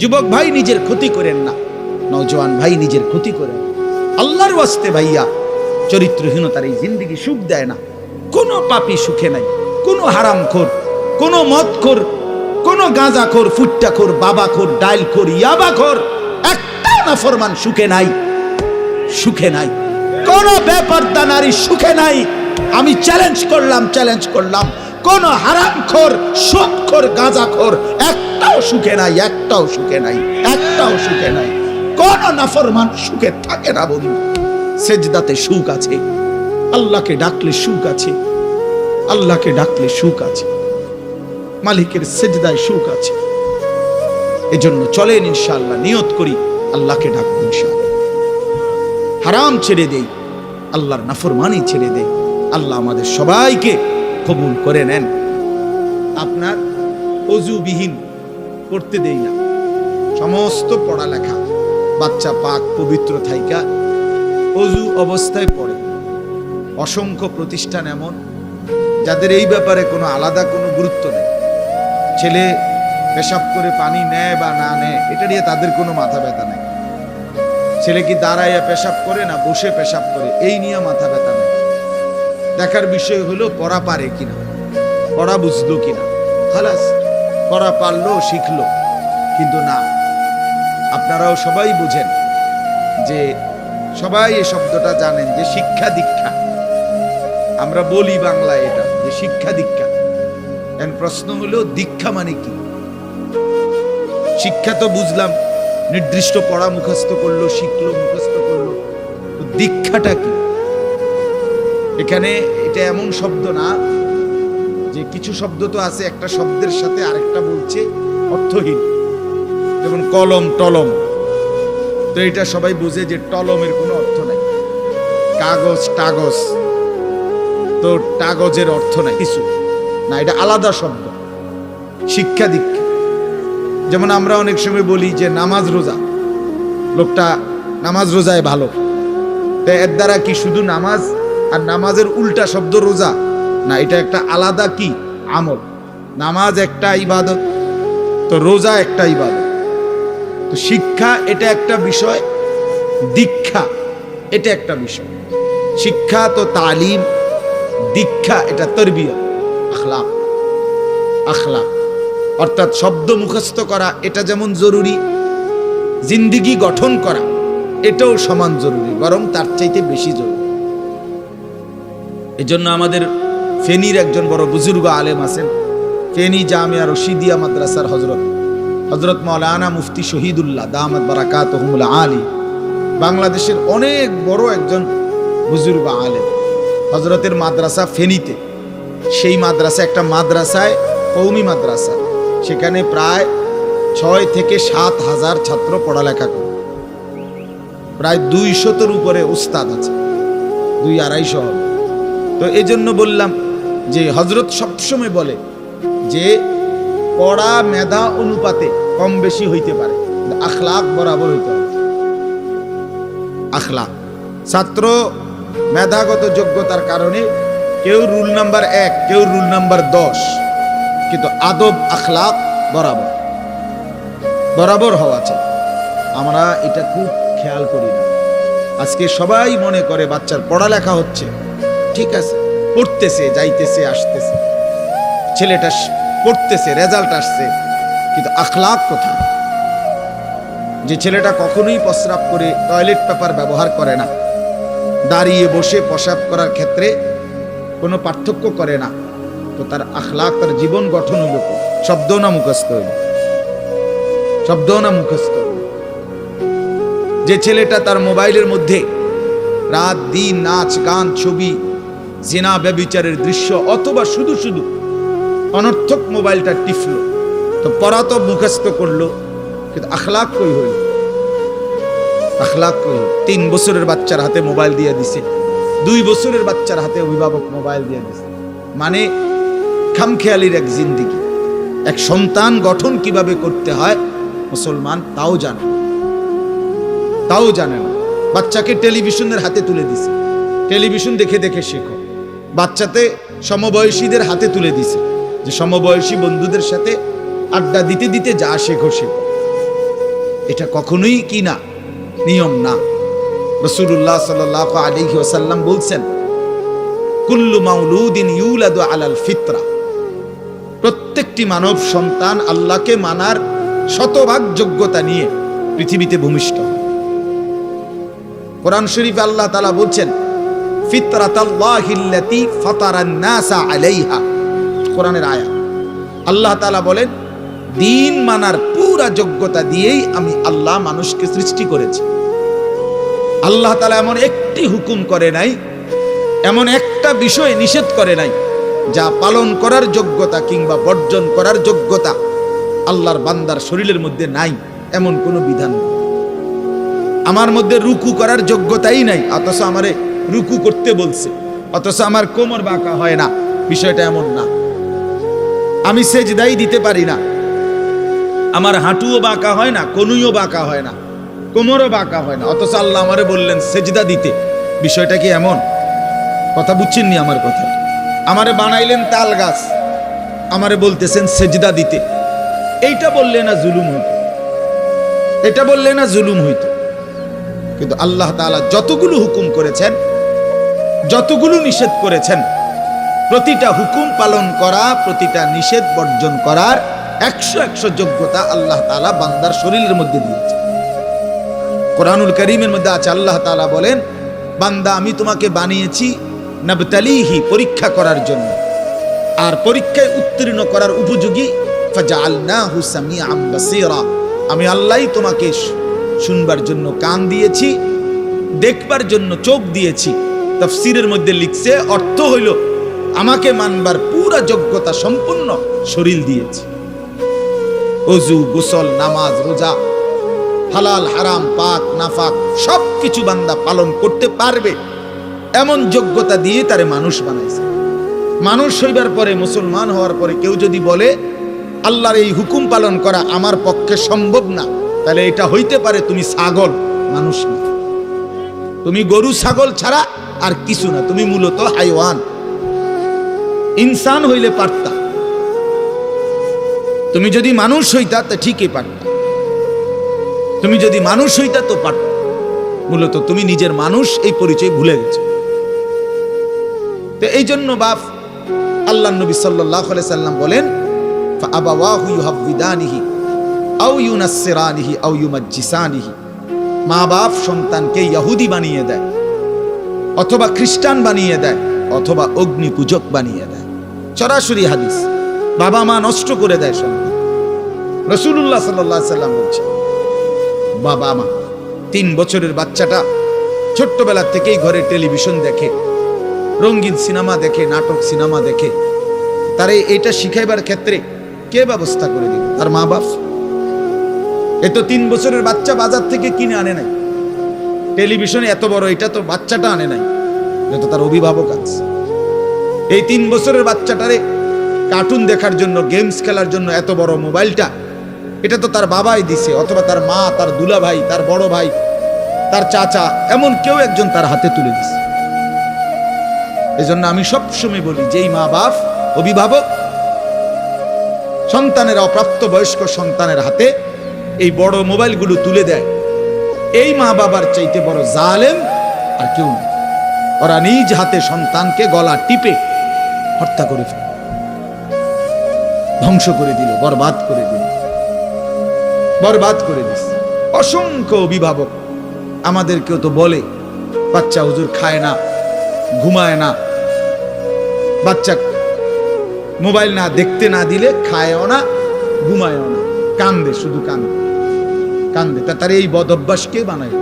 যুবক ভাই নিজের ক্ষতি করেন না, নওজোয়ান ভাই নিজের ক্ষতি করেন। আল্লাহর ওয়াস্তে ভাইয়া, চরিত্রহীনতার এই জিন্দেগি সুখ দেয় না। কোনো পাপী সুখে নাই, কোনো হারামখোর, কোনো মদখোর, কোনো গাঁজাখোর, ফুট্টাখোর, বাবাখোর, ডাইলখোর, ইয়াবাখোর, একটা নাফরমান সুখে নাই, সুখে নাই। কোন বেপরদা নারী সুখে নাই। আমি চ্যালেঞ্জ করলাম, কোন হারামখোর, সুদখোর, গাঁজাখোর একটাও সুখে নাই, একটাও সুখে নাই, একটাও সুখে নাই। কোন নাফরমান সুখে থাকে না বন্ধু। সেজদাতে সুখ আছে, আল্লাহকে ডাকলে সুখ আছে, আল্লাহকে ডাকলে সুখ আছে, মালিকের সেজদায় সুখ আছে। এজন্য চলেন ইনশাআল্লাহ, নিয়ত করি আল্লাহকে ডাকবো ইনশাআল্লাহ। হারাম ছেড়ে দেই, আল্লাহর নাফরমানি ছেড়ে দেই। আল্লাহ আমাদের সবাইকে কবুল করে নেন। আপনার অজুবিহীন করতে দেই না, সমস্ত পড়ালেখা বাচ্চা পাক পবিত্র থাইকা অজু অবস্থায় পড়ে। অসংখ্য প্রতিষ্ঠান এমন যাদের এই ব্যাপারে কোনো আলাদা কোনো গুরুত্ব নেই। ছেলে পেশাব করে পানি নেয় বা না নেয়, এটা নিয়ে তাদের কোনো মাথা ব্যথা নেই। ছেলে কি দাঁড়াইয়া পেশাব করে না বসে পেশাব করে, এই নিয়ে মাথা ব্যথা নেই। দেখার বিষয় হলো পড়া পারে কিনা, পড়া বুঝলো কিনা, খালাস। পড়া পারলো, শিখলো। কিন্তু না, আপনারাও সবাই বুঝেন যে, সবাই এই শব্দটা জানেন যে শিক্ষা দীক্ষা, আমরা বলি বাংলায় এটা যে শিক্ষা দীক্ষা। এখন প্রশ্ন হলো দীক্ষা মানে কি? শিক্ষা তো বুঝলাম, নির্দিষ্ট পড়া মুখস্থ করলো, শিখলো, মুখস্থ করলো। তো দীক্ষাটা কি? এখানে এটা এমন শব্দ না যে, কিছু শব্দ তো আছে একটা শব্দের সাথে আরেকটা বলছে অর্থহীন, যেমন কলম টলম। তো এটা সবাই বুঝে যে টলমের কোনো অর্থ নাই। কাগজ টাগজ, তো কাগজের অর্থ নাই কিছু না, এটা আলাদা শব্দ। শিক্ষা দীক্ষা যেমন আমরা অনেক সময় বলি যে নামাজ রোজা, লোকটা নামাজ রোজায় ভালো, তো এর দ্বারা কি শুধু নামাজ আর নামাজের উল্টা শব্দ রোজা না, এটা একটা আলাদা কি আমল। নামাজ একটা ইবাদত, তো রোজা একটা ইবাদত। তো শিক্ষা এটা একটা বিষয়, দীক্ষা এটা একটা বিষয়। শিক্ষা তো তালিম, দীক্ষা এটা তরবিয়ত, আখলাক। আখলাক অর্থাৎ শব্দ মুখস্থ করা এটা যেমন জরুরি, জিন্দেগি গঠন করা এটাও সমান জরুরি, বরং তার চাইতে বেশি জরুরি। এজন্য আমাদের ফেনীর একজন বড় বুজুর্গ আলেম আছেন, ফেনী জামিয়া রশিদিয়া মাদ্রাসার হযরত মাওলানা মুফতি শহীদুল্লাহ দামাত বারাকাতুহুল আলী, বাংলাদেশের অনেক বড় একজন বুজুর্গ আলেম। হযরতের মাদ্রাসা ফেনীতে, সেই মাদ্রাসা একটা মাদ্রাসায়, কওমি মাদ্রাসা, সেখানে প্রায় 6 থেকে 7 হাজার ছাত্র পড়ালেখা করে। প্রায় 200-এর উপরে উস্তাদ আছে, 200-250 হবে। তো এই জন্য বললাম যে হযরত সবসময় বলে যে পড়া মেধা অনুপাতে কম বেশি হইতে পারে, আখলাক বরাবর হইতে হবে। আখলাক, ছাত্র মেধাগত যোগ্যতার কারণে কেউ রুল নাম্বার 1, কেউ রুল নাম্বার 10, কিন্তু আদব আখলাক বরাবর বরাবর হওয়া চাই। আমরা এটা খুব খেয়াল করি না। আজকে সবাই মনে করে বাচ্চার পড়ালেখা হচ্ছে, ঠিক আছে, পড়তেছে, যাইতেছে, আসতেছে, ছেলেটা পড়তেছে, রেজাল্ট আসছে, কিন্তু আখলাক কোথায়? যে ছেলেটা কখনোই প্রস্রাব করে টয়লেট পেপার ব্যবহার করে না, দাঁড়িয়ে বসে প্রস্রাব করার ক্ষেত্রে কোনো পার্থক্য করে না, তো তার আখলাক, তার জীবন গঠন হলো শব্দ না মুখস্থ হইল, শব্দ না মুখস্থ হইল। যে ছেলেটা তার মোবাইলের মধ্যে রাত দিন নাচ গান ছবি জিনা ব্যভিচারের দৃশ্য অথবা শুধু শুধু অনর্থক মোবাইলটা টিপলো, তো পড়া তো মুখস্থ করলো, কিন্তু আখলাক কই হইল? আখলাক কই হইল? 3 বছরের বাচ্চার হাতে মোবাইল দিয়ে দিছে, 2 বছরের বাচ্চার হাতে অভিভাবক মোবাইল দিয়ে দিছে। মানে খামখেয়ালির এক জিন্দেগি। এক সন্তান গঠন কিভাবে করতে হয় মুসলমান তাও জানে, তাও জানে না। বাচ্চাকে টেলিভিশনের হাতে তুলে দিছে, টেলিভিশন দেখে দেখে শেখো। বাচ্চাতে সমবয়সীদের হাতে তুলে দিছে যে সমবয়সী বন্ধুদের সাথে আড্ডা দিতে দিতে যা শেখো শেখো। এটা কখনোই কি না, নিয়ম না। রাসূলুল্লাহ সাল্লাল্লাহু আলাইহি ওয়াসাল্লাম বলছেন, কুল্লু মাউলুদিন ইউলাদু আলাল ফিতরা, প্রত্যেকটি মানব সন্তান আল্লাহকে মানার শতভাগ যোগ্যতা নিয়ে পৃথিবীতে ভূমিষ্ঠ। কোরআন শরীফে আল্লাহ তাআলা বলছেন, ফিতরাতাল্লাহিল্লাতী ফাতারান নাসা আলাইহা, কোরআনের আয়াত। আল্লাহ তাআলা বলেন, দিন মানার পুরা যোগ্যতা দিয়েই আমি আল্লাহ মানুষকে সৃষ্টি করেছি। আল্লাহ তাআলা এমন একটি হুকুম করে নাই, এমন একটা বিষয় নিষেধ করে নাই যা পালন করার যোগ্যতা কিংবা বর্জন করার যোগ্যতা আল্লাহর বান্দার শরীরের মধ্যে নাই, এমন কোনো বিধান নেই। আমার মধ্যে রুকু করার যোগ্যতাই নাই, অথচ আমারে রুকু করতে বলছে, অথচ আমার কোমর বাঁকা হয় না, বিষয়টা এমন না। আমি সেজদাই দিতে পারি না, আমার হাঁটুও বাঁকা হয় না, কনুইও বাঁকা হয় না, কোমরও বাঁকা হয় না, অথচ আল্লাহ আমারে বললেন সেজদা দিতে। বিষয়টা কি এমন? কথা বুঝছেননি আমার কথা? আমারে বানাইলেন তাল গাছ, আমারে বলতেছেন সেজদা দিতে। এইটা বললে না জুলুম হইতো? এটা বললে না জুলুম হইতো? কিন্তু আল্লাহ তাআলা যতগুলো হুকুম করেছেন, যতগুলো নিষেধ করেছেন, প্রতিটা হুকুম পালন করা, প্রতিটা নিষেধ বর্জন করার 100 যোগ্যতা আল্লাহ তাআলা বান্দার শরীরের মধ্যে দিয়েছে। কোরআনুল কারীমের মধ্যে আছে, আল্লাহ তাআলা বলেন, বান্দা আমি তোমাকে বানিয়েছি নাবতালিহি, পরীক্ষা করার জন্য, আর পরীক্ষায় উত্তীর্ণ করার উপযোগী। ফাজআলনাহু সামিআন বাসীরা, আমি আল্লাহই তোমাকে শুনবার জন্য কান দিয়েছি, দেখবার জন্য চোখ দিয়েছি। তাফসীরের মধ্যে লিখছে, অর্থ হইল আমাকে মানবার পুরা যোগ্যতা সম্পূর্ণ শরীর দিয়েছি। ওযু, গোসল, নামাজ, রোজা, হালাল হারাম, পাক নাফাক সবকিছু বান্দা পালন করতে পারবে এমন যোগ্যতা দিয়ে তারে মানুষ বানাইছে। মানুষ হইবার পরে, মুসলমান হওয়ার পরে কেউ যদি বলে আল্লাহর এই হুকুম পালন করা আমার পক্ষে সম্ভব না, তাহলে এটা হইতে পারে তুমি ছাগল, মানুষ না। তুমি গরু ছাগল ছাড়া আর কিছু না, তুমি মূলত হাইওয়ান। ইনসান হইলে পারতা, তুমি যদি মানুষ হইতা তা ঠিকই পারতা, তুমি যদি মানুষ হইতা তো পারতা। মূলত তুমি নিজের মানুষ এই পরিচয় ভুলে গেছো। তো এই জন্য বাপ আল্লাহর নবী সাল্লাল্লাহু আলাইহি সাল্লাম বলেন, ফাআবাওয়াহু ইউহাব্বিদানিহি আও ইউনাসসিরানিহি আও ইউমাজ্জিসানিহি, মা বাপ সন্তানকে ইহুদি বানিয়ে দেয়, অথবা খ্রিস্টান বানিয়ে দেয়, অথবা অগ্নি পূজক বানিয়ে দেয়। সরাসরি হাদিস, বাবা মা নষ্ট করে দেয় সন্তান। রাসূলুল্লাহ সাল্লাল্লাহু আলাইহি সাল্লাম বলছে, বাবা মা 3 বছরের বাচ্চাটা ছোট্টবেলা থেকেই ঘরে টেলিভিশন দেখে, রঙিন সিনেমা দেখে, নাটক সিনেমা দেখে, তারে এটা শিখাইবার ক্ষেত্রে কে ব্যবস্থা করে দিল? তার মা বাপ। এ তো 3 বছরের বাচ্চা বাজার থেকে কিনে আনে নাই, টেলিভিশনে এত বড় এটা তো বাচ্চাটা আনে নাই, এটা তো তার অভিভাবক আছে। এই 3 বছরের বাচ্চাটারে কার্টুন দেখার জন্য, গেমস খেলার জন্য এত বড় মোবাইলটা, এটা তো তার বাবাই দিছে, অথবা তার মা, তার দুলা ভাই, তার বড় ভাই, তার চাচা, এমন কেউ একজন তার হাতে তুলে দিছে। এজন্য আমি সবসময় বলি, যেই মা বাপ অভিভাবক সন্তানের, অপ্রাপ্ত বয়স্ক সন্তানের হাতে এই বড় মোবাইলগুলো তুলে দেয়, এই মা বাবার চাইতে বড় জালেম আর কেউ নেই। ওরা নিজ হাতে সন্তানকে গলা টিপে হত্যা করে ফেলে, ধ্বংস করে দিল, বরবাদ করে দিল, বরবাদ করে দিস। অসংখ্য অভিভাবক আমাদেরকেও তো বলে, বাচ্চা হুজুর খায় না, ঘুমায় না, বাচ্চা মোবাইল না দেখতে না দিলে খায়ও না, ঘুমায়ও না, কান্দে, শুধু কান্দে কান্দে। তার এই বদ অভ্যাস কে বানায়?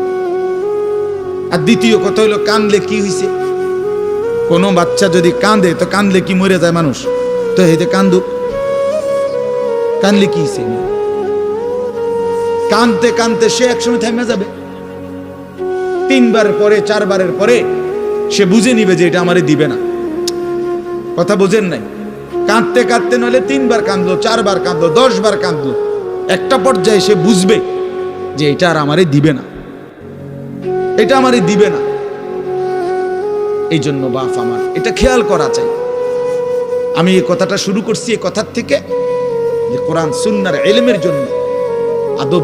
আর দ্বিতীয় কথা হলো, কান্দলে কি হয়েছে? কোনো বাচ্চা যদি কান্দে, তো কান্দলে কি মরে যায় মানুষ? তো হেতে কান্দুক, কান্দলে কি হয়েছে? কানতে কানতে সে একসময় থেমে যাবে। 3 বার পরে, 4 বারের পরে সে বুঝে নিবে যে এটা আমারে দিবে না। কথা বোঝেন নাই? কাঁদতে কাঁদতে নইলে 3 বার কাঁদলো, 4 বার কাঁদলো, 10 বার কাঁদলো, একটা পর্যায়ে সে বুঝবে যে এটা আর আমারে দিবে না, এটা আমারে দিবে না। এই জন্য বাপ আমার এটা খেয়াল করা চাই। আমি এই কথাটা শুরু করছি এই কথার থেকে, যে কোরআন সুন্নাহর ইলমের জন্য আদব